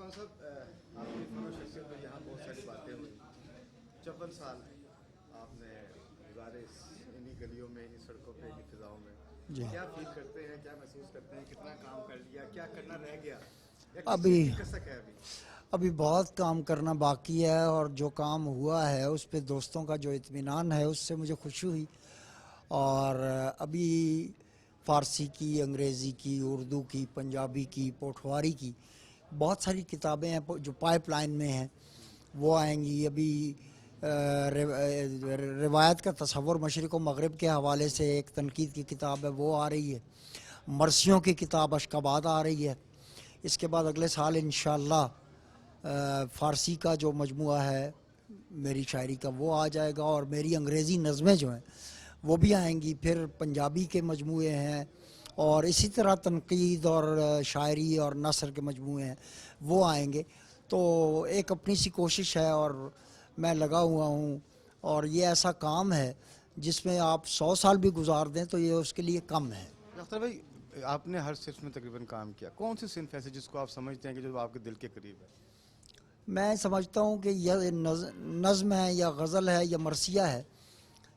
عثمان صاحب آپ کی فن و شخصیت میں یہاں بہت ساری باتیں ہوئی. 54 سال آپ نے گزارے انہی گلیوں میں, انہی سڑکوں پہ, انہی فضاؤں میں. جی کیا فیل کرتے ہیں, کیا محسوس کرتے ہیں, کتنا کام کر لیا, کیا کرنا رہ گیا, یا کس ابھی چیز کی کسک ہے ابھی بہت کام کرنا باقی ہے, اور جو کام ہوا ہے اس پہ دوستوں کا جو اطمینان ہے اس سے مجھے خوشی ہوئی. اور ابھی فارسی کی, انگریزی کی, اردو کی, پنجابی کی, پوٹھواری کی بہت ساری کتابیں ہیں جو پائپ لائن میں ہیں, وہ آئیں گی. ابھی روایت کا تصور مشرق و مغرب کے حوالے سے ایک تنقید کی کتاب ہے, وہ آ رہی ہے. مرثیوں کی کتاب اشکاباد آ رہی ہے. اس کے بعد اگلے سال انشاءاللہ فارسی کا جو مجموعہ ہے میری شاعری کا وہ آ جائے گا, اور میری انگریزی نظمیں جو ہیں وہ بھی آئیں گی. پھر پنجابی کے مجموعے ہیں, اور اسی طرح تنقید اور شاعری اور نثر کے مجموعے ہیں وہ آئیں گے. تو ایک اپنی سی کوشش ہے اور میں لگا ہوا ہوں, اور یہ ایسا کام ہے جس میں آپ 100 سال بھی گزار دیں تو یہ اس کے لیے کم ہے. اختر بھائی, آپ نے ہر صنف میں تقریباً کام کیا, کون سی صنف ایسی جس کو آپ سمجھتے ہیں کہ جو آپ کے دل کے قریب ہے؟ میں سمجھتا ہوں کہ یہ نظم ہے یا غزل ہے یا مرثیہ ہے,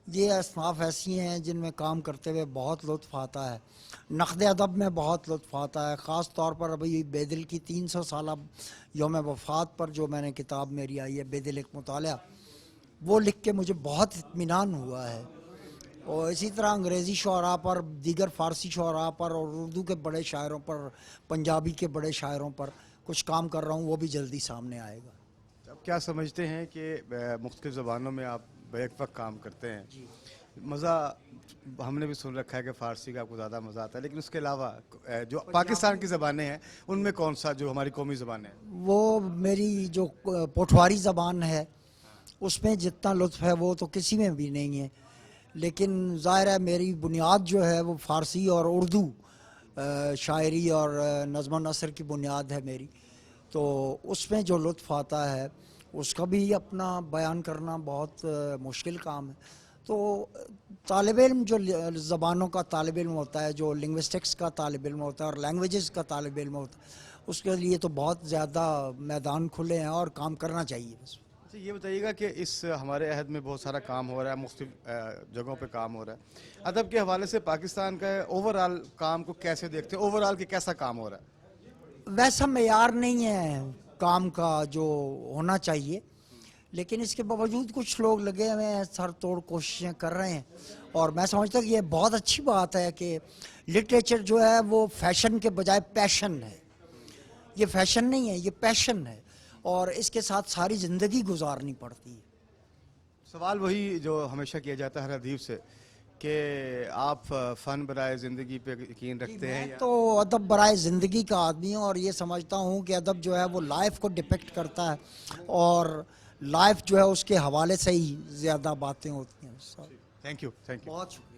یہ اصناف ایسی ہیں جن میں کام کرتے ہوئے بہت لطف آتا ہے. نقد ادب میں بہت لطف آتا ہے, خاص طور پر ابھی بے دل کی 300 سالہ یوم وفات پر جو میں نے کتاب میری آئی ہے بے دل ایک مطالعہ, وہ لکھ کے مجھے بہت اطمینان ہوا ہے. اور اسی طرح انگریزی شعراء پر, دیگر فارسی شعراء پر, اور اردو کے بڑے شاعروں پر, پنجابی کے بڑے شاعروں پر کچھ کام کر رہا ہوں, وہ بھی جلدی سامنے آئے گا. اب کیا سمجھتے ہیں کہ مختلف زبانوں میں آپ بیک وقت کام کرتے ہیں, مزہ ہم نے بھی سن رکھا ہے کہ فارسی کا آپ کو زیادہ مزہ آتا ہے, لیکن اس کے علاوہ جو پاکستان کی زبانیں ہیں ان میں کون سا جو ہماری قومی زبانیں ہیں؟ وہ میری جو پوٹھواری زبان ہے اس میں جتنا لطف ہے وہ تو کسی میں بھی نہیں ہے, لیکن ظاہر ہے میری بنیاد جو ہے وہ فارسی اور اردو شاعری اور نظم و نثر کی بنیاد ہے میری. تو اس میں جو لطف آتا ہے اس کا بھی اپنا بیان کرنا بہت مشکل کام ہے. تو طالب علم جو زبانوں کا طالب علم ہوتا ہے, جو لنگوسٹکس کا طالب علم ہوتا ہے اور لینگویجز کا طالب علم ہوتا ہے, اس کے لیے تو بہت زیادہ میدان کھلے ہیں اور کام کرنا چاہیے. بس اچھا یہ بتائیے گا کہ اس ہمارے عہد میں بہت سارا کام ہو رہا ہے, مختلف جگہوں پہ کام ہو رہا ہے, ادب کے حوالے سے پاکستان کا اوور آل کام کو کیسے دیکھتے ہیں, اوور آل کہ کیسا کام ہو رہا ہے؟ ویسا معیار نہیں ہے کام کا جو ہونا چاہیے, لیکن اس کے باوجود کچھ لوگ لگے ہوئے ہیں, سر توڑ کوششیں کر رہے ہیں, اور میں سمجھتا ہوں کہ یہ بہت اچھی بات ہے کہ لٹریچر جو ہے وہ فیشن کے بجائے پیشن ہے. یہ فیشن نہیں ہے, یہ پیشن ہے, اور اس کے ساتھ ساری زندگی گزارنی پڑتی ہے. سوال وہی جو ہمیشہ کیا جاتا ہے ہر ادیب سے کہ آپ فن برائے زندگی پہ یقین رکھتے ہیں میں یا؟ تو ادب برائے زندگی کا آدمی ہوں, اور یہ سمجھتا ہوں کہ ادب جو ہے وہ لائف کو ڈپیکٹ کرتا ہے, اور لائف جو ہے اس کے حوالے سے ہی زیادہ باتیں ہوتی ہیں. Thank you. بہت شکریہ.